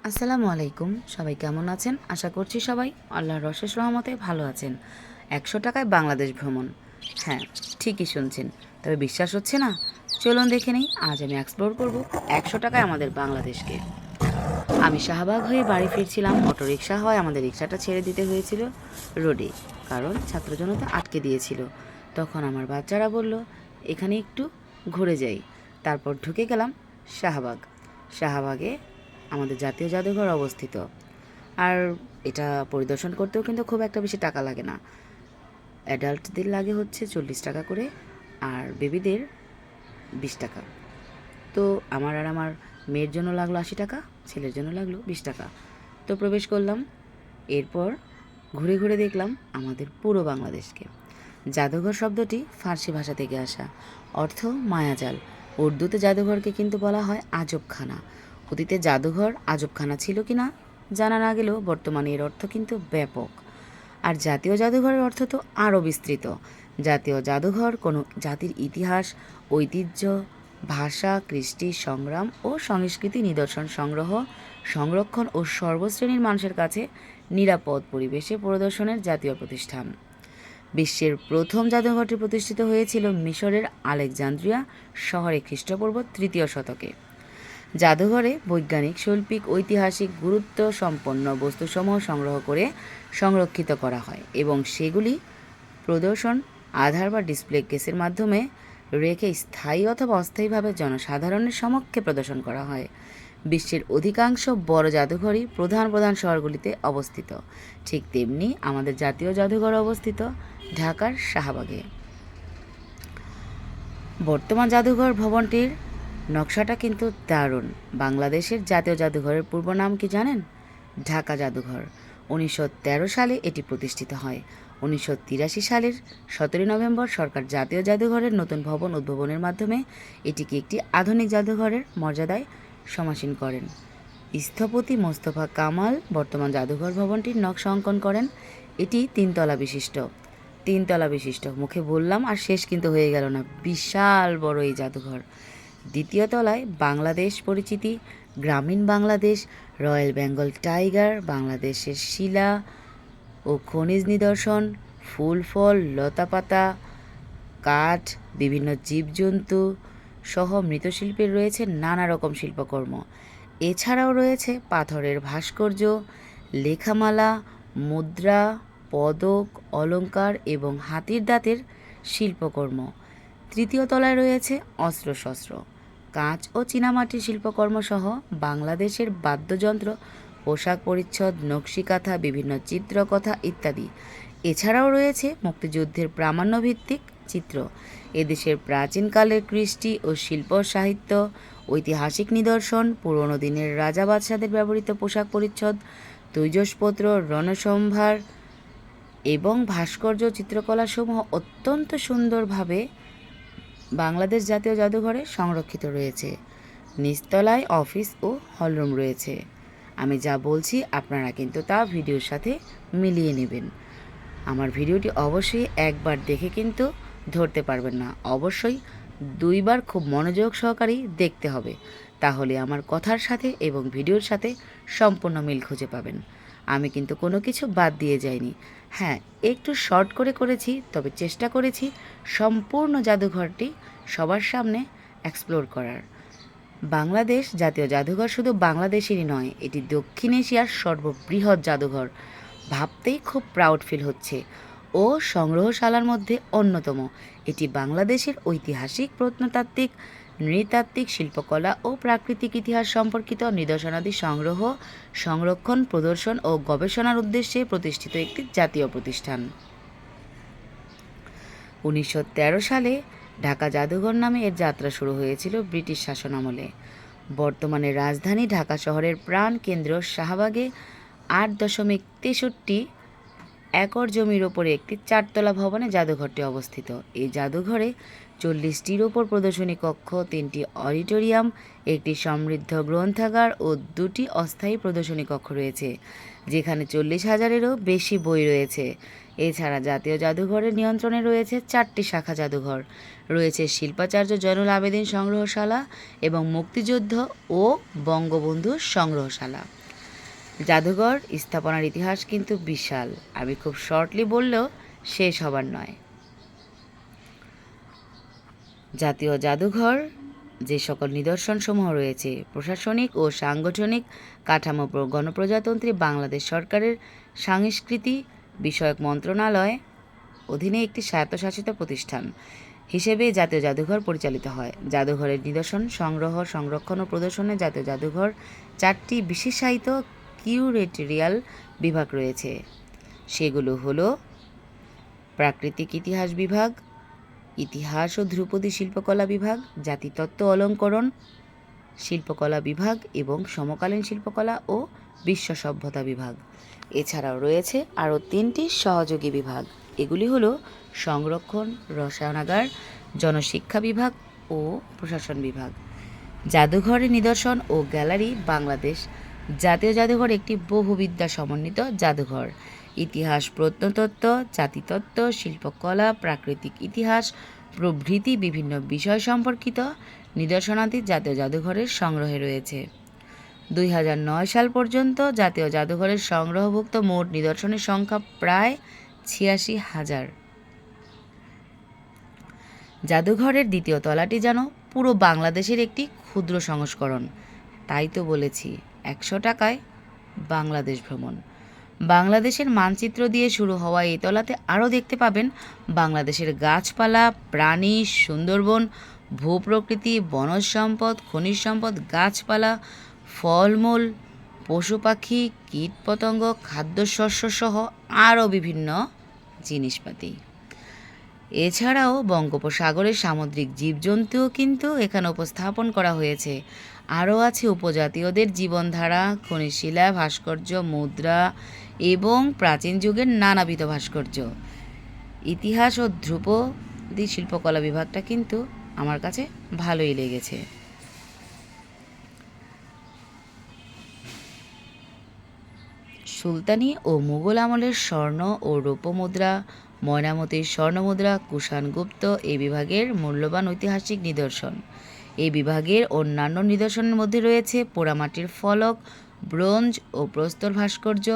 আসসালামু আলাইকুম। সবাই কেমন আছেন? আশা করছি সবাই আল্লাহর অশেষ রহমতে ভালো আছেন। ১০০ টাকায় বাংলাদেশ ভ্রমণ। হ্যাঁ, ঠিকই শুনছেন। তবে বিশ্বাস হচ্ছে না? চলুন দেখে নেই। আজ আমি এক্সপ্লোর করব ১০০ টাকায় আমাদের বাংলাদেশকে। আমি শাহবাগ হয়ে বাড়ি ফিরছিলাম। অটোরিকশা হয় আমাদের রিকশাটা ছেড়ে দিতে হয়েছিল রোডে, কারণ ছাত্র জনতা আটকে দিয়েছিল। তখন আমার বাচ্চারা বলল, এখানে একটু ঘুরে যাই। তারপর ঢুকে গেলাম শাহবাগ। শাহবাগে আমাদের জাতীয় জাদুঘর অবস্থিত। আর এটা পরিদর্শন করতেও কিন্তু খুব একটা বেশি টাকা লাগে না। অ্যাডাল্টদের লাগে হচ্ছে 40 টাকা করে, আর বেবিদের 20 টাকা। তো আমার মেয়ের জন্য লাগলো 80 টাকা, ছেলের জন্য লাগলো 20 টাকা। তো প্রবেশ করলাম। এরপর ঘুরে ঘুরে দেখলাম আমাদের পুরো বাংলাদেশকে। জাদুঘর শব্দটি ফার্সি ভাষা থেকে আসা, অর্থ মায়াজাল। উর্দুতে জাদুঘরকে কিন্তু বলা হয় আজবখানা। অতীতে জাদুঘর আজবখানা ছিল কি না জানা না গেলেও বর্তমানে এর অর্থ কিন্তু ব্যাপক। আর জাতীয় জাদুঘরের অর্থ তো আরও বিস্তৃত। জাতীয় জাদুঘর কোনো জাতির ইতিহাস, ঐতিহ্য, ভাষা, কৃষ্টি, সংগ্রাম ও সংস্কৃতি নিদর্শন সংগ্রহ, সংরক্ষণ ও সর্বশ্রেণীর মানুষের কাছে নিরাপদ পরিবেশে প্রদর্শনের জাতীয় প্রতিষ্ঠান। বিশ্বের প্রথম জাদুঘরটি প্রতিষ্ঠিত হয়েছিল মিশরের আলেকজান্দ্রিয়া শহরে খ্রিস্টপূর্ব ৩য় শতকে। জাদুঘরে বৈজ্ঞানিক, শৈল্পিক, ঐতিহাসিক গুরুত্ব সম্পন্ন বস্তুসমূহ সংগ্রহ করে সংরক্ষিত করা হয় এবং সেগুলি প্রদর্শন, আধার বা ডিসপ্লে কেসের মাধ্যমে রেখে স্থায়ী অথবা অস্থায়ীভাবে জনসাধারণের সমক্ষে প্রদর্শন করা হয়। বিশ্বের অধিকাংশ বড় জাদুঘরই প্রধান প্রধান শহরগুলিতে অবস্থিত। ঠিক তেমনি আমাদের জাতীয় জাদুঘর অবস্থিত ঢাকার শাহবাগে। বর্তমান জাদুঘর ভবনটির নকশাটা কিন্তু দারুণ। বাংলাদেশের জাতীয় জাদুঘরের পূর্ব নাম কি জানেন? ঢাকা জাদুঘর। ১৯১৩ সালে এটি প্রতিষ্ঠিত হয়। ১৯৮৩ সালের ১৭ নভেম্বর সরকার জাতীয় জাদুঘরের নতুন ভবন উদ্বোধনের মাধ্যমে এটিকে একটি আধুনিক জাদুঘরের মর্যাদায় সমাসীন করেন। স্থপতি মোস্তফা কামাল বর্তমান জাদুঘর ভবনটির নকশা অঙ্কন করেন। এটি তিনতলা বিশিষ্ট। মুখে বললাম আর শেষ কিন্তু হয়ে গেল না, বিশাল বড় এই জাদুঘর। দ্বিতীয় তলায় বাংলাদেশ পরিচিতি, গ্রামীণ বাংলাদেশ, রয়্যাল বেঙ্গল টাইগার, বাংলাদেশের শিলা ও খনিজ নিদর্শন, ফুল ফল, লতাপাতা, কাঠ, বিভিন্ন জীবজন্তু সহ মৃৎশিল্পের রয়েছে নানা রকম শিল্পকর্ম। এছাড়াও রয়েছে পাথরের ভাস্কর্য, লেখামালা, মুদ্রা, পদক, অলংকার এবং হাতির দাঁতের শিল্পকর্ম। তৃতীয় তলায় রয়েছে অস্ত্রশস্ত্র, কাঁচ ও চীনামাটির শিল্পকর্ম সহ বাংলাদেশের বাদ্যযন্ত্র, পোশাক পরিচ্ছদ, নকশিকাঁথা, বিভিন্ন চিত্রকথা ইত্যাদি। এছাড়াও রয়েছে মুক্তিযুদ্ধের প্রামাণ্যভিত্তিক চিত্র, এদেশের প্রাচীনকালের কৃষ্টি ও শিল্প সাহিত্য, ঐতিহাসিক নিদর্শন, পুরনো দিনের রাজা বাদশাদের ব্যবহৃত পোশাক পরিচ্ছদ, তৈজসপত্র, রণসম্ভার এবং ভাস্কর্য চিত্রকলাসমূহ অত্যন্ত সুন্দরভাবে বাংলাদেশ জাতীয় জাদুঘরে সংরক্ষিত রয়েছে। নিচতলায় অফিস ও হলরুম রয়েছে। আমি যা বলছি আপনারা কিন্তু তা ভিডিওর সাথে মিলিয়ে নেবেন। আমার ভিডিওটি অবশ্যই একবার দেখে কিন্তু ধরতে পারবেন না, অবশ্যই দুইবার খুব মনোযোগ সহকারেই দেখতে হবে। তাহলে আমার কথার সাথে এবং ভিডিওর সাথে সম্পূর্ণ মিল খুঁজে পাবেন। আমি কিন্তু কোনো কিছু বাদ দিয়ে যাইনি। হ্যাঁ, একটু শর্ট করে করেছি, তবে চেষ্টা করেছি সম্পূর্ণ জাদুঘরটি সবার সামনে এক্সপ্লোর করার। বাংলাদেশ জাতীয় জাদুঘর শুধু বাংলাদেশেরই নয়, এটি দক্ষিণ এশিয়ার সর্ববৃহৎ জাদুঘর। ভাবতেই খুব প্রাউড ফিল হচ্ছে। ও সংগ্রহশালার মধ্যে অন্যতম। এটি বাংলাদেশের ঐতিহাসিক, প্রত্নতাত্ত্বিক, নৃতাত্ত্বিক, শিল্পকলা ও প্রাকৃতিক ইতিহাস সম্পর্কিত নিদর্শনাদি সংগ্রহ, সংরক্ষণ, প্রদর্শন ও গবেষণার উদ্দেশ্যে প্রতিষ্ঠিত একটি জাতীয় প্রতিষ্ঠান। ১৯১৩ সালে ঢাকা জাদুঘর নামে এর যাত্রা শুরু হয়েছিল ব্রিটিশ শাসনামলে। বর্তমানে রাজধানী ঢাকা শহরের প্রাণ কেন্দ্র শাহবাগে ৮.৬৩ একর জমির ওপরে একটি ৪তলা ভবনে জাদুঘরটি অবস্থিত। এই জাদুঘরে ৪০টির ওপর প্রদর্শনী কক্ষ, ৩টি অডিটোরিয়াম, একটি সমৃদ্ধ গ্রন্থাগার ও 2টি অস্থায়ী প্রদর্শনী কক্ষ রয়েছে, যেখানে ৪০,০০০-এরও বেশি বই রয়েছে। এছাড়া জাতীয় জাদুঘরের নিয়ন্ত্রণে রয়েছে 4টি শাখা জাদুঘর, রয়েছে শিল্পাচার্য জয়নুল আবেদীন সংগ্রহশালা এবং মুক্তিযুদ্ধ ও বঙ্গবন্ধু সংগ্রহশালা। জাদুঘর স্থাপনার ইতিহাস কিন্তু বিশাল, আমি খুব শর্টলি বললেও শেষ হবার নয়। জাতীয় জাদুঘর যে সকল নিদর্শনসমূহ রয়েছে, প্রশাসনিক ও সাংগঠনিক কাঠামো গণপ্রজাতন্ত্রী বাংলাদেশ সরকারের সংস্কৃতি বিষয়ক মন্ত্রণালয় অধীনে একটি স্বায়ত্তশাসিত প্রতিষ্ঠান হিসেবে জাতীয় জাদুঘর পরিচালিত হয়। জাদুঘরের নিদর্শন সংগ্রহ, সংরক্ষণ ও প্রদর্শনে জাতীয় জাদুঘর 4টি বিশেষায়িত কিউরেটোরিয়াল বিভাগ রয়েছে। সেগুলো হলো প্রাকৃতিক ইতিহাস বিভাগ, ইতিহাস ও ধ্রুপদী শিল্পকলা বিভাগ, জাতিতত্ত্ব অলঙ্করণ শিল্পকলা বিভাগ এবং সমকালীন শিল্পকলা ও বিশ্ব সভ্যতা বিভাগ। এছাড়াও রয়েছে আরও 3টি সহযোগী বিভাগ। এগুলি হলো সংরক্ষণ, রসায়নাগার, জনশিক্ষা বিভাগ ও প্রশাসন বিভাগ। জাদুঘরের নিদর্শন ও গ্যালারি বাংলাদেশ জাতীয় জাদুঘর একটি বহুবিদ্যা সমন্বিত জাদুঘর। ইতিহাস, প্রত্নতত্ত্ব, জাতিতত্ত্ব, শিল্পকলা, প্রাকৃতিক ইতিহাস প্রভৃতি বিভিন্ন বিষয় সম্পর্কিত নিদর্শনাদি জাতীয় জাদুঘরের সংগ্রহে রয়েছে। 2009 সাল পর্যন্ত জাতীয় জাদুঘরের সংগ্রহভুক্ত মোট নিদর্শনের সংখ্যা প্রায় 86,000। জাদুঘরের দ্বিতীয় তলাটি যেন পুরো বাংলাদেশের একটি ক্ষুদ্র সংস্করণ। তাই তো বলেছি 100 টাকায় বাংলাদেশ ভ্রমণ। বাংলাদেশের মানচিত্র দিয়ে শুরু হওয়া এই তলাতে আরও দেখতে পাবেন বাংলাদেশের গাছপালা, প্রাণী, সুন্দরবন, ভূপ্রকৃতি, বনজ সম্পদ, খনিজ সম্পদ, গাছপালা, ফলমূল, পশু পাখি, কীটপতঙ্গ, খাদ্যশস্য সহ আরও বিভিন্ন জিনিসপাতি। এছাড়াও বঙ্গোপসাগরের সামুদ্রিক জীবজন্তুও কিন্তু এখানে উপস্থাপন করা হয়েছে। আরও আছে উপজাতীয়দের জীবনধারা, খনিজ শিলা, ভাস্কর্য, মুদ্রা এবং প্রাচীন যুগের নানাবিধ ভাস্কর্য। ইতিহাস ও ধ্রুপদী শিল্পকলা বিভাগটা কিন্তু আমার কাছে ভালোই লেগেছে। সুলতানি ও মুঘল আমলের স্বর্ণ ও রৌপ্য মুদ্রা, ময়নামতির স্বর্ণমুদ্রা, কুষাণ গুপ্ত এই বিভাগের মূল্যবান ঐতিহাসিক নিদর্শন। এই বিভাগের অন্যান্য নিদর্শনের মধ্যে রয়েছে পোড়ামাটির ফলক, ব্রোঞ্জ ও প্রস্তর ভাস্কর্য,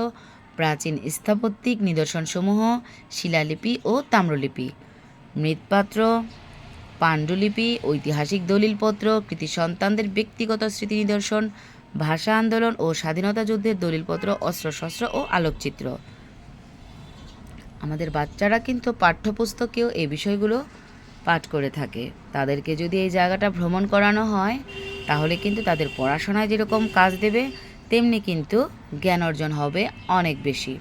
প্রাচীন স্থাপত্যিক নিদর্শনসমূহ, শিলালিপি ও তাম্রলিপি, মৃৎপাত্র, পাণ্ডুলিপি, ঐতিহাসিক দলিলপত্র, কৃতি সন্তানদের ব্যক্তিগত স্মৃতি নিদর্শন, ভাষা আন্দোলন ও স্বাধীনতা যুদ্ধের দলিলপত্র, অস্ত্রশস্ত্র ও আলোকচিত্র। আমাদের বাচ্চারা কিন্তু পাঠ্যপুস্তকেও এই বিষয়গুলো পাঠ করে থাকে। তাদেরকে যদি এই জায়গাটা ভ্রমণ করানো হয় তাহলে কিন্তু তাদের পড়াশোনায় যেরকম কাজ দেবে তেমনি কিন্তু জ্ঞান অর্জন হবে অনেক বেশি।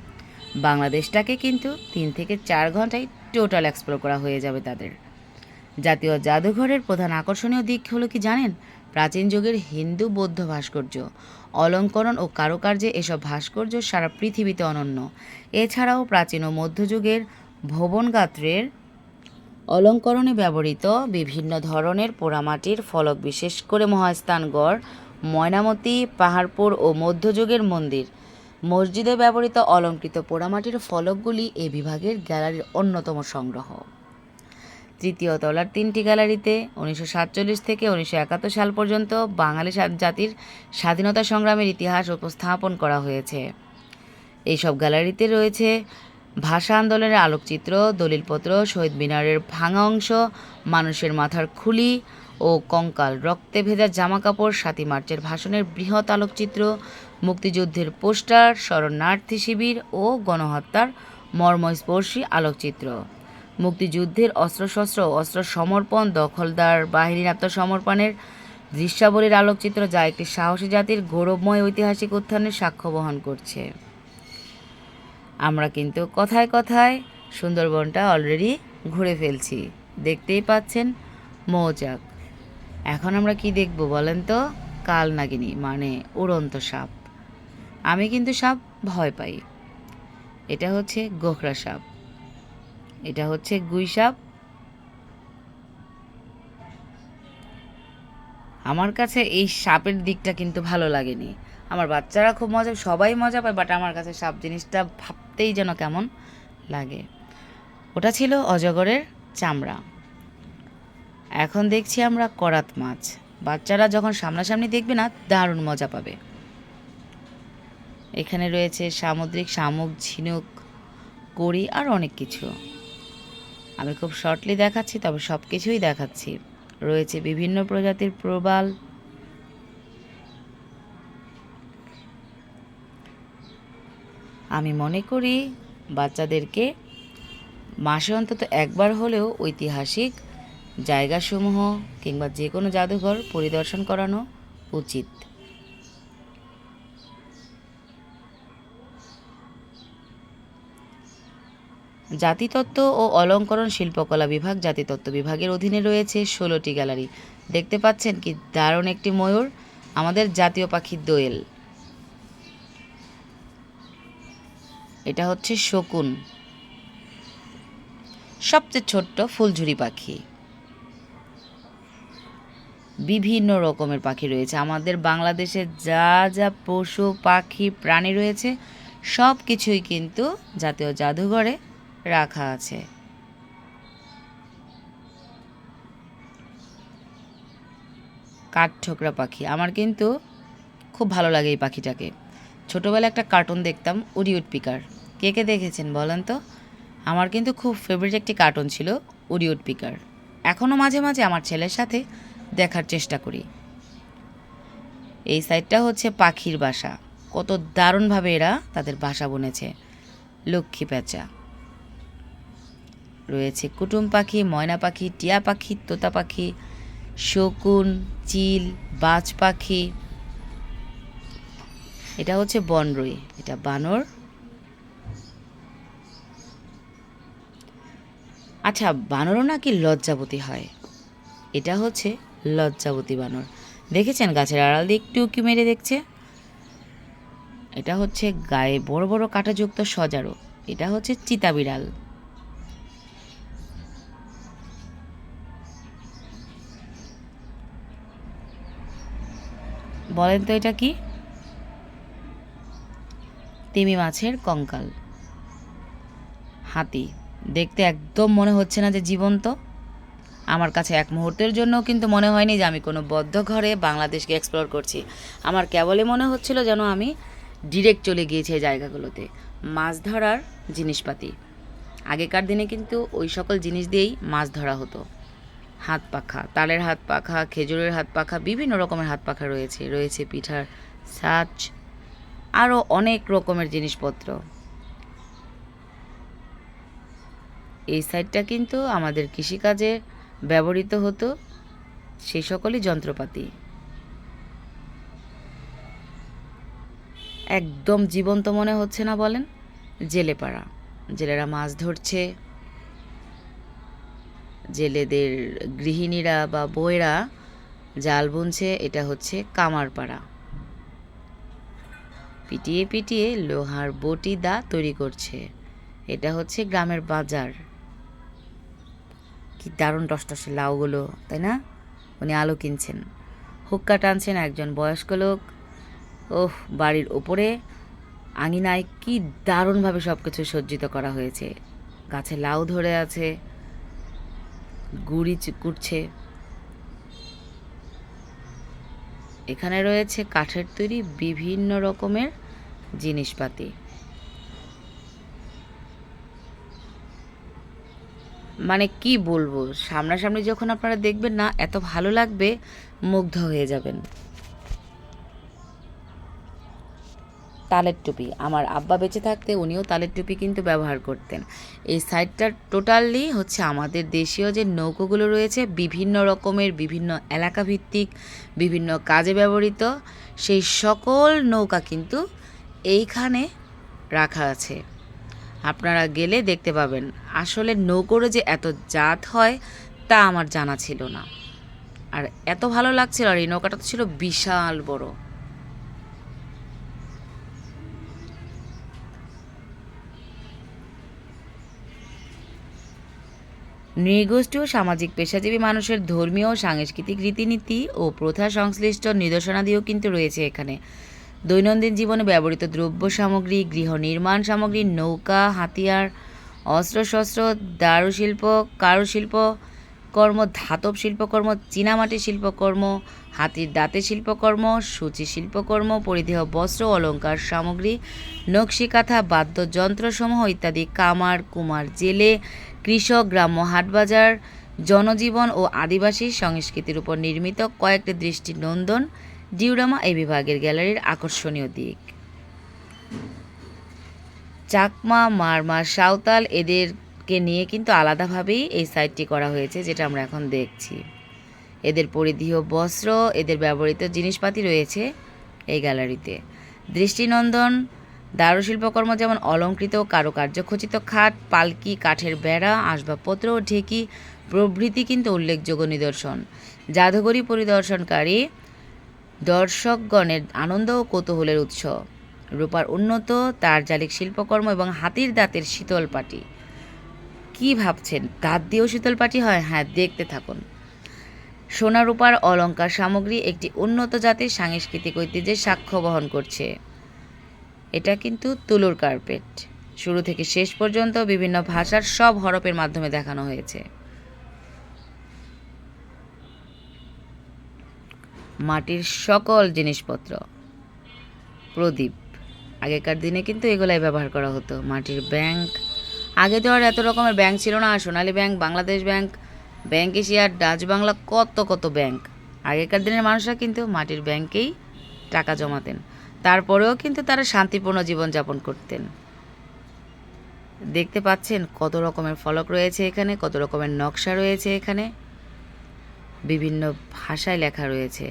বাংলাদেশটাকে কিন্তু 3 থেকে 4 ঘন্টায় টোটাল এক্সপ্লোর করা হয়ে যাবে তাদের। জাতীয় জাদুঘরের প্রধান আকর্ষণীয় দিক হলো কি জানেন? প্রাচীন যুগের হিন্দু বৌদ্ধ ভাস্কর্য, অলঙ্করণ ও কারুকার্যে এসব ভাস্কর্য সারা পৃথিবীতে অনন্য। এছাড়াও প্রাচীন ও মধ্যযুগের ভবনগাত্রের অলঙ্করণে ব্যবহৃত বিভিন্ন ধরনের পোড়ামাটির ফলক, বিশেষ করে মহাস্থানগড়, ময়নামতি, পাহাড়পুর ও মধ্যযুগের মন্দির মসজিদে ব্যবহৃত অলঙ্কৃত পোড়ামাটির ফলকগুলি এই বিভাগের গ্যালারির অন্যতম সংগ্রহ। তৃতীয় তলার 3টি গ্যালারিতে 1947 থেকে 1971 সাল পর্যন্ত বাঙালি জাতির স্বাধীনতা সংগ্রামের ইতিহাস উপস্থাপন করা হয়েছে। এইসব গ্যালারিতে রয়েছে ভাষা আন্দোলনের আলোকচিত্র, দলিলপত্র, শহীদ মিনারের ভাঙা অংশ, মানুষের মাথার খুলি ও কঙ্কাল, রক্তে ভেজা জামাকাপড়, 7ই মার্চের ভাষণের বৃহৎ আলোকচিত্র, মুক্তিযুদ্ধের পোস্টার, শরণার্থী শিবির ও গণহত্যার মর্মস্পর্শী আলোকচিত্র, মুক্তিযুদ্ধের অস্ত্রশস্ত্র ও অস্ত্র সমর্পণ, দখলদার বাহিনীর আত্মসমর্পণের দৃশ্যাবলীর আলোকচিত্র, যা একটি সাহসী জাতির গৌরবময় ঐতিহাসিক উত্থানের সাক্ষ্য বহন করছে। আমরা কিন্তু কথায় কথায় সুন্দরবনটা অলরেডি ঘুরে ফেলছি, দেখতেই পাচ্ছেন মৌচাক। এখন আমরা কি দেখব বলেন তো? কালনাগিনী মানে উড়ন্ত সাপ। আমি কিন্তু সাপ ভয় পাই। এটা হচ্ছে গোখরা সাপ, এটা হচ্ছে গুই সাপ। আমার কাছে এই সাপের দিকটা কিন্তু ভালো লাগেনি। আমার বাচ্চারা খুব মজা, সবাই মজা পায়, বাট আমার কাছে সাপ জিনিসটা ভাবতেই যেন কেমন লাগে। ওটা ছিল অজগরের চামড়া। এখন দেখছি আমরা করাত মাছ। বাচ্চারা যখন সামনাসামনি দেখবে না, দারুণ মজা পাবে। এখানে রয়েছে সামুদ্রিক শামুক, ঝিনুক, কড়ি আর অনেক কিছু। আমি খুব শর্টলি দেখাচ্ছি, তবে সব কিছুই দেখাচ্ছি। রয়েছে বিভিন্ন প্রজাতির প্রবাল। আমি মনে করি বাচ্চাদেরকে মাসে অন্তত একবার হলেও ঐতিহাসিক জায়গাসমূহ কিংবা যে কোনো জাদুঘর পরিদর্শন করানো উচিত। জাতিতত্ত্ব ও অলঙ্করণ শিল্পকলা বিভাগ জাতিতত্ত্ব বিভাগের অধীনে রয়েছে 16টি গ্যালারি। দেখতে পাচ্ছেন কি দারুণ একটি ময়ূর, আমাদের জাতীয় পাখি দোয়েল। এটা হচ্ছে শকুন, সবচেয়ে ছোট্ট ফুলঝুরি পাখি। বিভিন্ন রকমের পাখি রয়েছে। আমাদের বাংলাদেশে যা যা পশু পাখি প্রাণী রয়েছে সব কিছুই কিন্তু জাতীয় জাদুঘরে রাখা আছে। কাঠঠোকরা পাখি, আমার কিন্তু খুব ভালো লাগে এই পাখিটাকে। ছোটোবেলায় একটা কার্টুন দেখতাম, উডি উডপিকার। কে কে দেখেছেন বলেন তো? আমার কিন্তু খুব ফেভারিট একটি কার্টুন ছিল উডি উডপিকার। এখনও মাঝে মাঝে আমার ছেলের সাথে দেখার চেষ্টা করি। এই সাইডটা হচ্ছে পাখির বাসা, কত দারুণভাবে এরা তাদের বাসা বুনেছে। লক্ষ্মী পেঁচা রয়েছে, কুটুম পাখি, ময়না পাখি, টিয়া পাখি, তোতা পাখি, শকুন, চিল, বাজ পাখি। এটা হচ্ছে বনরুই, এটা বানর। আচ্ছা, বানরও নাকি লজ্জাবতী হয়। এটা হচ্ছে লজ্জাবতী বানর। দেখেছেন গাছের আড়াল দিয়ে একটু উঁকি মেরে দেখছে। এটা হচ্ছে গায়ে বড় বড় কাঁটাযুক্ত সজারু, এটা হচ্ছে চিতা বিড়াল। বলেন তো এটা কি? তিমি মাছের কঙ্কাল। হাতি, দেখতে একদম মনে হচ্ছে না যে জীবন্ত। আমার কাছে এক মুহূর্তের জন্য কিন্তু মনে হয়নি যে আমি কোনো বদ্ধ ঘরে বাংলাদেশকে এক্সপ্লোর করছি। আমার কেবলই মনে হচ্ছিল যেন আমি ডিরেক্ট চলে গিয়েছি এই জায়গাগুলোতে। মাছ ধরার জিনিসপাতি, আগেকার দিনে কিন্তু ওই সকল জিনিস দিয়েই মাছ ধরা হতো। হাত পাখা, তালের হাত পাখা, খেজুরের হাত পাখা, বিভিন্ন রকমের হাত পাখা রয়েছে। রয়েছে পিঠার ছাঁচ, আরও অনেক রকমের জিনিসপত্র। এই সাইডটা কিন্তু আমাদের কৃষিকাজে ব্যবহৃত হতো সেই সকলই যন্ত্রপাতি। একদম জীবন্ত মনে হচ্ছে না বলেন? জেলেপাড়া, জেলেরা মাছ ধরছে। জেলেদের গৃহিণীরা বা বউয়েরা জাল বুনছে। এটা হচ্ছে কামারপাড়া, পিটিয়ে পিটিয়ে লোহার বটি দা তৈরি করছে। এটা হচ্ছে গ্রামের বাজার। কি দারুণ টসটসে লাউগুলো, তাই না? উনি আলু কিনছেন, হুক্কা টানছেন একজন বয়স্ক লোক। ওহ, বাড়ির ওপরে আঙিনায় কি দারুণভাবে সব কিছু সজ্জিত করা হয়েছে। গাছে লাউ ধরে আছে, গুড়ি কুটছে। এখানে রয়েছে কাঠের তৈরি বিভিন্ন রকমের জিনিসপাতি। মানে কি বলবো, সামনাসামনি যখন আপনারা দেখবেন না, এত ভালো লাগবে, মুগ্ধ হয়ে যাবেন। তালের টুপি, আমার আব্বা বেঁচে থাকতে উনিও তালের টুপি কিন্তু ব্যবহার করতেন। এই সাইডটা টোটালি হচ্ছে আমাদের দেশীয় যে নৌকোগুলো রয়েছে, বিভিন্ন রকমের, বিভিন্ন এলাকা ভিত্তিক, বিভিন্ন কাজে ব্যবহৃত সেই সকল নৌকা কিন্তু এইখানে রাখা আছে। আপনারা গেলে দেখতে পাবেন। আসলে নৌকোরও যে এত জাত হয় তা আমার জানা ছিল না, আর এত ভালো লাগছিল। আর এই নৌকাটা তো ছিল বিশাল বড়। নৃগোষ্ঠী ও সামাজিক পেশাজীবী মানুষের ধর্মীয় ও সাংস্কৃতিক রীতিনীতি ও প্রথা সংশ্লিষ্ট নিদর্শনাদিও কিন্তু রয়েছে এখানে। দৈনন্দিন জীবনে ব্যবহৃত দ্রব্য সামগ্রী, গৃহ নির্মাণ সামগ্রী, নৌকা, হাতিয়ার, অস্ত্রশস্ত্র, দারুশিল্প, কারুশিল্প, শিল্পকর্ম, ধাতব শিল্পকর্ম, চীনামাটির শিল্পকর্ম, হাতির দাঁতের শিল্পকর্ম, সূচি শিল্পকর্ম, পরিধেয় বস্ত্র, অলংকার সামগ্রী, নকশি কাঁথা, বাদ্যযন্ত্রসমূহ ইত্যাদি, কামার কুমার, জেলে, কৃষক, গ্রাম্য হাটবাজার, জনজীবন ও আদিবাসী সংস্কৃতির উপর নির্মিত কয়েকটি দৃষ্টিনন্দন ডিওরামা এই বিভাগের গ্যালারির আকর্ষণীয় দিক। চাকমা, মারমা, সাঁওতাল এদেরকে নিয়ে কিন্তু আলাদাভাবেই এই সাইটটি করা হয়েছে, যেটা আমরা এখন দেখছি। এদের পরিধেয় বস্ত্র, এদের ব্যবহৃত জিনিসপাতি রয়েছে এই গ্যালারিতে। দৃষ্টিনন্দন দারুশিল্পকর্ম যেমন অলঙ্কৃত কারুকার্য খচিত খাট, পালকি, কাঠের বেড়া, আসবাবপত্র ও ঢেকি প্রভৃতি কিন্তু উল্লেখযোগ্য নিদর্শন। জাদুঘরি পরিদর্শনকারী দর্শকগণের আনন্দ ও কৌতূহলের উৎস। রূপার উন্নত তারজালিক শিল্পকর্ম এবং হাতির দাঁতের শীতল পাটি। কী ভাবছেন, দাঁত দিয়েও শীতল পাটি হয়? হ্যাঁ, দেখতে থাকুন। সোনা রূপার অলংকার সামগ্রী একটি উন্নত জাতির সাংস্কৃতিক ঐতিহ্যের সাক্ষ্য বহন করছে। এটা কিন্তু তুলোর কার্পেট, শুরু থেকে শেষ পর্যন্ত বিভিন্ন ভাষার সব হরফের মাধ্যমে দেখানো হয়েছে। মাটির সকল জিনিসপত্র, প্রদীপ, আগেকার দিনে কিন্তু এগুলাই ব্যবহার করা হতো। মাটির ব্যাংক, আগে তো আর এত রকমের ব্যাংক ছিল না, সোনালী ব্যাংক, বাংলাদেশ ব্যাংক, ব্যাংক এশিয়ার, ডাচ বাংলা, কত কত ব্যাংক। আগেকার দিনের মানুষরা কিন্তু মাটির ব্যাংকেই টাকা জমাতেন, তারপরেও কিন্তু তারা শান্তিপূর্ণ জীবনযাপন করতেন। দেখতে পাচ্ছেন কত রকমের ফলক রয়েছে এখানে, কত রকমের নকশা রয়েছে এখানে, বিভিন্ন ভাষায় লেখা রয়েছে।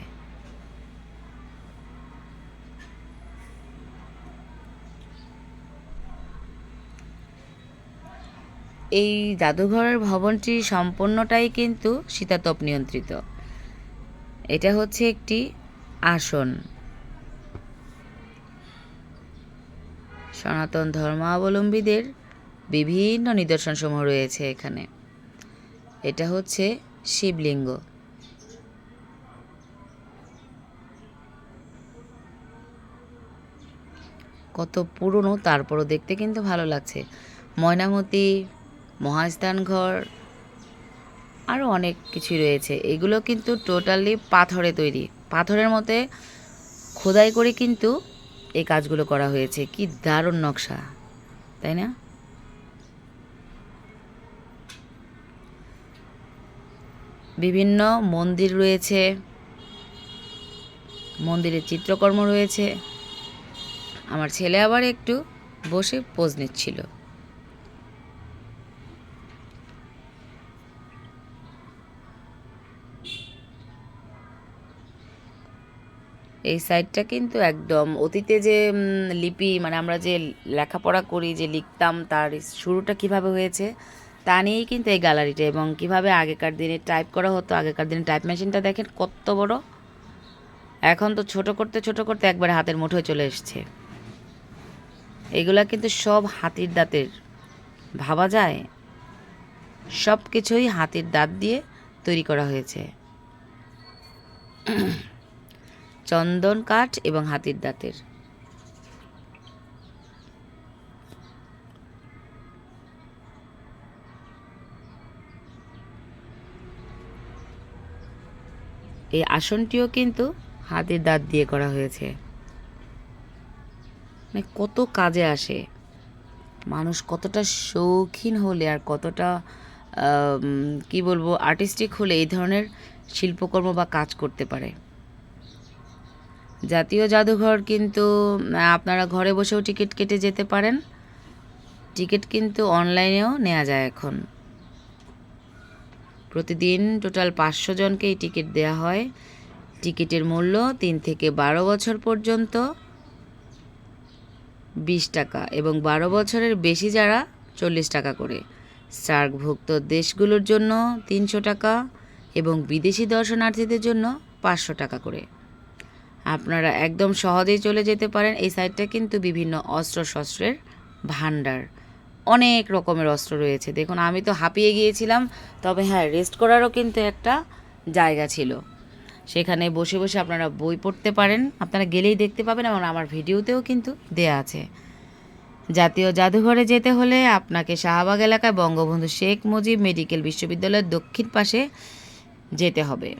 এই জাদুঘরের ভবনটি সম্পূর্ণটাই কিন্তু শীতাতপ নিয়ন্ত্রিত। এটা হচ্ছে একটি আসন। সনাতন ধর্মাবলম্বীদের বিভিন্ন নিদর্শনসমূহ রয়েছে এখানে। এটা হচ্ছে শিবলিঙ্গ। কত পুরনো, তারপরও দেখতে কিন্তু ভালো লাগছে। ময়নামতি, মহাস্থানঘর, আরও অনেক কিছু রয়েছে। এগুলো কিন্তু টোটালি পাথরে তৈরি, পাথরের মধ্যে খোদাই করে কিন্তু এই কাজগুলো করা হয়েছে। কি দারুণ নকশা, তাই না? বিভিন্ন মন্দির রয়েছে, মন্দিরের চিত্রকর্ম রয়েছে। আমার ছেলে আবার একটু বসে পোজ নিচ্ছিল। এই সাইডটা কিন্তু একদম অতীতে যে লিপি, মানে আমরা যে লেখাপড়া করি, যে লিখতাম, তার শুরুটা কিভাবে হয়েছে তা নিয়েই কিন্তু এই গ্যালারিটা, এবং কিভাবে আগেকার দিনে টাইপ করা হতো। আগেকার দিনে টাইপ মেশিনটা দেখেন কত বড়, এখন তো ছোট করতে একবার হাতের মুঠোয় চলে এসছে। এগুলা কিন্তু সব হাতির দাঁতের, ভাবা যায় সব কিছুই হাতির দাঁত দিয়ে তৈরি করা হয়েছে। চন্দন কাঠ এবং হাতির দাঁতের। এই আসনটিও কিন্তু হাতির দাঁত দিয়ে করা হয়েছে। মানে কত কাজে আসে, মানুষ কতটা শৌখিন হলে আর কতটা কি বলবো, আর্টিস্টিক হলে এই ধরনের শিল্পকর্ম বা কাজ করতে পারে। জাতীয় জাদুঘর কিন্তু আপনারা ঘরে বসেও টিকিট কেটে যেতে পারেন। টিকিট কিন্তু অনলাইনেও নেওয়া যায় এখন। প্রতিদিন টোটাল 500 জনকে এই টিকিট দেওয়া হয়। টিকিটের মূল্য 3 থেকে 12 বছর পর্যন্ত 20 টাকা, এবং 12 বছরের বেশি যারা 40 টাকা করে। সার্কভুক্ত দেশগুলোর জন্য 300 টাকা এবং বিদেশি দর্শনার্থীদের জন্য 500 টাকা করে। আপনারা একদম সহজেই চলে যেতে পারেন। এই সাইটটা কিন্তু বিভিন্ন অস্ত্রশস্ত্রের ভাণ্ডার, অনেক রকমের অস্ত্র রয়েছে। দেখুন, আমি তো হাঁপিয়ে গিয়েছিলাম, তবে হ্যাঁ, রেস্ট করারও কিন্তু একটা জায়গা ছিল। সেখানে বসে বসে আপনারা বই পড়তে পারেন, আপনারা গেলেই দেখতে পাবেন, এবং আমার ভিডিওতেও কিন্তু দেয়া আছে। জাতীয় জাদুঘরে যেতে হলে আপনাকে শাহবাগ এলাকায় বঙ্গবন্ধু শেখ মুজিব মেডিকেল বিশ্ববিদ্যালয়ের দক্ষিণ পাশে যেতে হবে।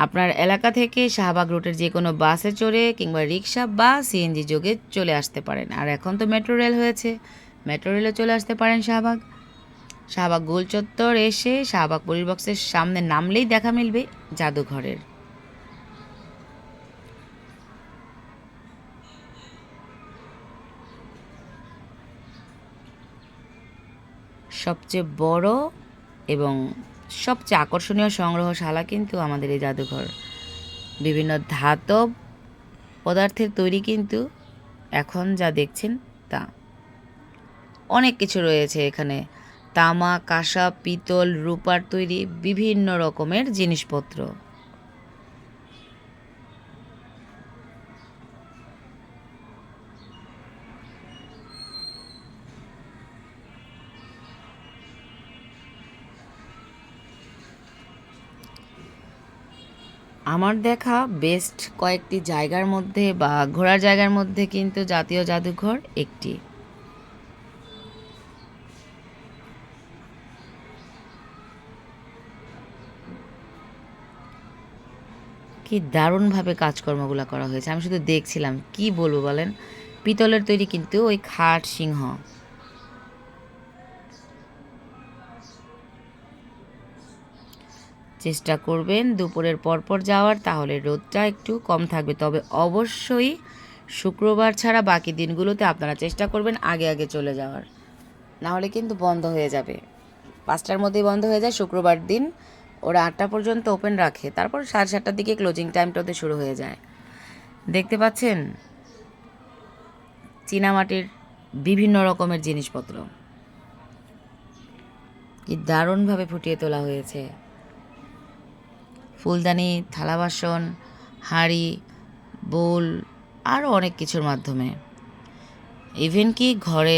আপনার এলাকা থেকে শাহবাগ রুটের যে কোনো বাসে চড়ে কিংবা রিক্সা বা সিএনজি যোগে চলে আসতে পারেন। আর এখন তো মেট্রো রেল হয়েছে, মেট্রো রেলে চলে আসতে পারেন শাহবাগ গোল চত্বর এসে শাহবাগ পরিবক্সের সামনে নামলেই দেখা মিলবে জাদুঘরের। সবচেয়ে বড় এবং সবচেয়ে আকর্ষণীয় সংগ্রহশালা কিন্তু আমাদের এই জাদুঘর। বিভিন্ন ধাতব পদার্থের তৈরি কিন্তু এখন যা দেখছেন তা। অনেক কিছু রয়েছে এখানে, তামা, কাঁসা, পিতল, রূপার তৈরি বিভিন্ন রকমের জিনিসপত্র। আমার দেখা বেস্ট কয়েকটি জায়গার মধ্যে বা ঘোরার জায়গার মধ্যে কিন্তু জাতীয় জাদুঘর একটি। কি দারুণভাবে কাজকর্মগুলো করা হয়েছে, আমি শুধু দেখছিলাম, কি বলবো বলেন। পিতলের তৈরি কিন্তু ওই খাট সিংহ। চেষ্টা করবেন দুপুরের পরপর যাওয়ার, তাহলে রোদটা একটু কম থাকবে। তবে অবশ্যই শুক্রবার ছাড়া বাকি দিনগুলোতে আপনারা চেষ্টা করবেন আগে আগে চলে যাওয়ার, নাহলে কিন্তু বন্ধ হয়ে যাবে। 5টার মধ্যেই বন্ধ হয়ে যায় শুক্রবার দিন। ওরা 8টা পর্যন্ত ওপেন রাখে, তারপর 7:30টার দিকে ক্লোজিং টাইমটা ওদের শুরু হয়ে যায়। দেখতে পাচ্ছেন চীনামাটির বিভিন্ন রকমের জিনিসপত্র কি দারুণভাবে ফুটিয়ে তোলা হয়েছে। ফুলদানি, থালা বাসন, হাঁড়ি, বোল, আরও অনেক কিছুর মাধ্যমে। ইভেন কি ঘরে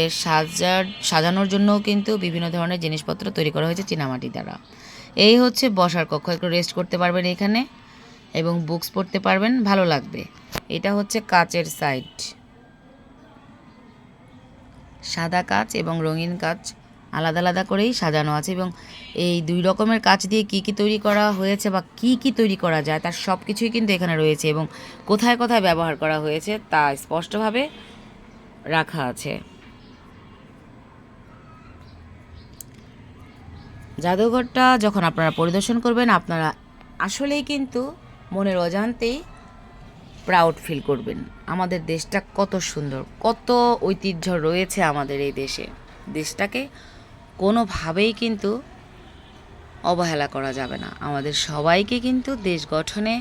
সাজানোর জন্যও কিন্তু বিভিন্ন ধরনের জিনিসপত্র তৈরি করা হয়েছে চীনামাটি দ্বারা। এই হচ্ছে বসার কক্ষ, একটু রেস্ট করতে পারবেন এখানে এবং বুকস পড়তে পারবেন, ভালো লাগবে। এটা হচ্ছে কাচের সাইড, সাদা কাচ এবং রঙিন কাচ আলাদা আলাদা করেই সাজানো আছে, এবং এই 2 রকমের কাচ দিয়ে কি কি তৈরি করা হয়েছে বা কি কি তৈরি করা যায় তার সব কিছুই কিন্তু এখানে রয়েছে, এবং কোথায় কোথায় ব্যবহার করা হয়েছে তা স্পষ্টভাবে রাখা আছে। জাদুঘরটা যখন আপনারা পরিদর্শন করবেন, আপনারা আসলেই কিন্তু মনের অজান্তেই প্রাউড ফিল করবেন। আমাদের দেশটা কত সুন্দর, কত ঐতিহ্য রয়েছে আমাদের এই দেশে। দেশটাকে কোনোভাবেই কিন্তু অবহেলা করা যাবে না। আমাদের সবাইকে কিন্তু দেশ গঠনে,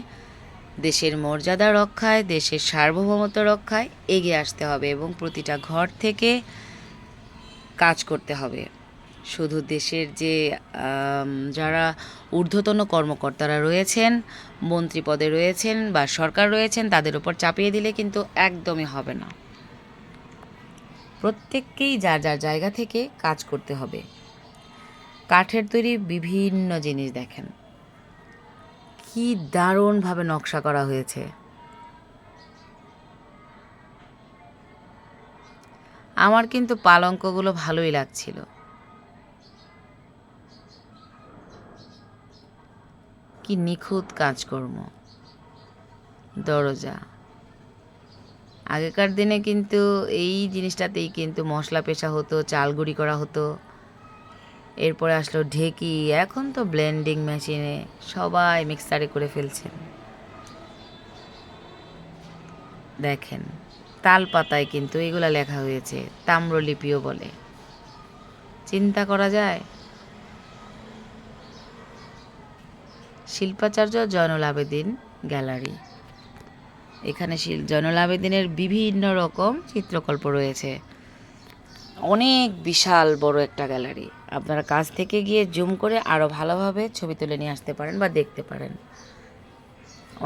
দেশের মর্যাদা রক্ষায়, দেশের সার্বভৌমত্ব রক্ষায় এগিয়ে আসতে হবে এবং প্রতিটা ঘর থেকে কাজ করতে হবে। শুধু দেশের যে যারা ঊর্ধ্বতন কর্মকর্তারা রয়েছেন, মন্ত্রী পদে রয়েছেন বা সরকার রয়েছেন, তাদের উপর চাপিয়ে দিলে কিন্তু একদমই হবে না। প্রত্যেককেই যার যার জায়গা থেকে কাজ করতে হবে। কাঠের তৈরি বিভিন্ন জিনিস দেখেন, কি দারুণভাবে নকশা করা হয়েছে। আমার কিন্তু পালঙ্কগুলো ভালোই লাগছিল। কি নিখুঁত কাজকর্ম। দরজা, আগেকার দিনে কিন্তু এই জিনিসটাতেই কিন্তু মশলা পেশা হতো, চাল গুঁড়ি করা হতো। এরপরে আসলো ঢেকি, এখন তো ব্লেন্ডিং মেশিনে সবাই মিক্সারে করে ফেলছেন। দেখেন তাল পাতায় কিন্তু এগুলা লেখা হয়েছে, তাম্রলিপিও বলে। চিন্তা করা যায়। শিল্পাচার্য জয়নুল আবেদিন গ্যালারি, এখানে জয়নুল আবেদিনের বিভিন্ন রকম চিত্রকল্প রয়েছে। অনেক বিশাল বড় একটা গ্যালারি, আপনারা কাছ থেকে গিয়ে জুম করে আরও ভালোভাবে ছবি তুলে নিয়ে আসতে পারেন বা দেখতে পারেন।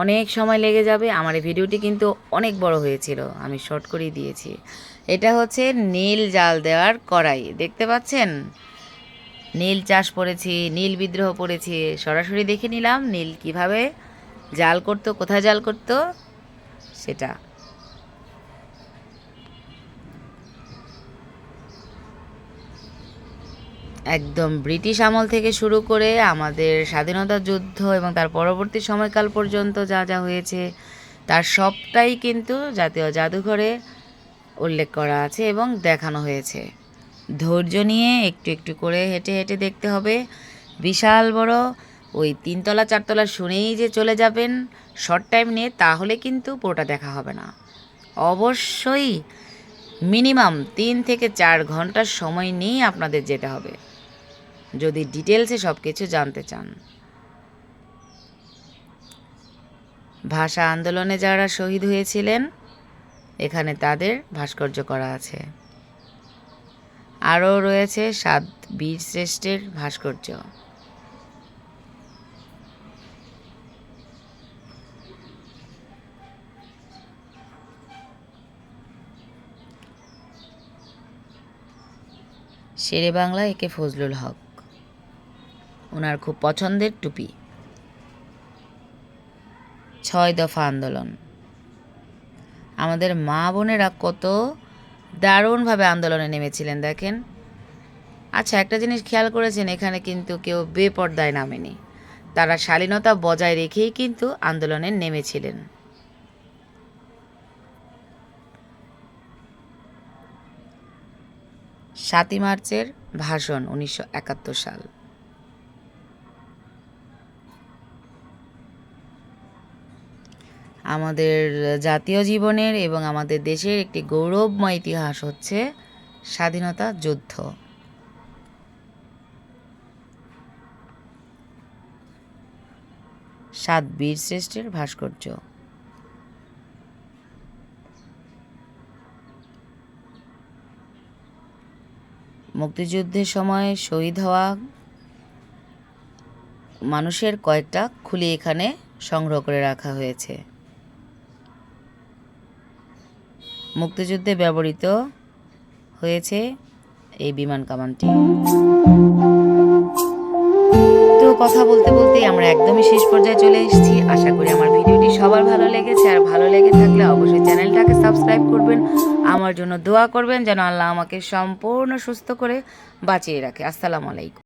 অনেক সময় লেগে যাবে। আমার এই ভিডিওটি কিন্তু অনেক বড় হয়েছিল, আমি শর্ট করেই দিয়েছি। এটা হচ্ছে নীল জাল দেওয়ার কড়াই, দেখতে পাচ্ছেন। নীল চাষ পড়েছি, নীল বিদ্রোহ পড়েছি, সরাসরি দেখে নিলাম নীল কিভাবে জাল করতো, কোথায় জাল করতো সেটা। একদম ব্রিটিশ আমল থেকে শুরু করে আমাদের স্বাধীনতা যুদ্ধ এবং তার পরবর্তী সময়কাল পর্যন্ত যা যা হয়েছে তার সবটাই কিন্তু জাতীয় জাদুঘরে উল্লেখ করা আছে এবং দেখানো হয়েছে। ধৈর্য নিয়ে একটু একটু করে হেঁটে হেঁটে দেখতে হবে। বিশাল বড় ওই 3তলা 4তলা শুনেই যে চলে যাবেন শর্ট টাইম নিয়ে, তাহলে কিন্তু পুরোটা দেখা হবে না। অবশ্যই মিনিমাম 3 থেকে 4 ঘন্টার সময় নিয়েই আপনাদের যেতে হবে যদি ডিটেলসে সব কিছু জানতে চান। ভাষা আন্দোলনে যারা শহীদ হয়েছিলেন এখানে তাদের ভাস্কর্য করা আছে। আরও রয়েছে 7 বীর শ্রেষ্ঠের ভাস্কর্য। শেরে বাংলা একে ফজলুল হক, ওনার খুব পছন্দের টুপি। 6 দফা আন্দোলন, আমাদের মা বোনেরা কত দারুণভাবে আন্দোলনে নেমেছিলেন দেখেন। আচ্ছা, একটা জিনিস খেয়াল করেছেন, এখানে কিন্তু কেউ বেপর্দায় নামেনি, তারা শালীনতা বজায় রেখেই কিন্তু আন্দোলনে নেমেছিলেন। সাতই মার্চের ভাষণ 1971 সাল। আমাদের জাতীয় জীবনের এবং আমাদের দেশের একটি গৌরবময় ইতিহাস হচ্ছে স্বাধীনতা যুদ্ধ। সাত বীর শ্রেষ্ঠের ভাস্কর্য। মুক্তিযুদ্ধের সময় শহীদ হওয়া মানুষের কয়েকটা খুলি এখানে সংগ্রহ করে রাখা হয়েছে। মুক্তিযুদ্ধে ব্যবহৃত হয়েছে এই বিমান কামানটি। তো কথা বলতে বলতেই আমরা একদমই শেষ পর্যায়ে চলে এসেছি। আশা করি আমার ভিডিওটি সবার ভালো লেগেছে, আর ভালো লেগে থাকলে অবশ্যই চ্যানেলটাকে সাবস্ক্রাইব করবেন, আমার জন্য দোয়া করবেন যেন আল্লাহ আমাকে সম্পূর্ণ সুস্থ করে বাঁচিয়ে রাখে। আসসালামু আলাইকুম।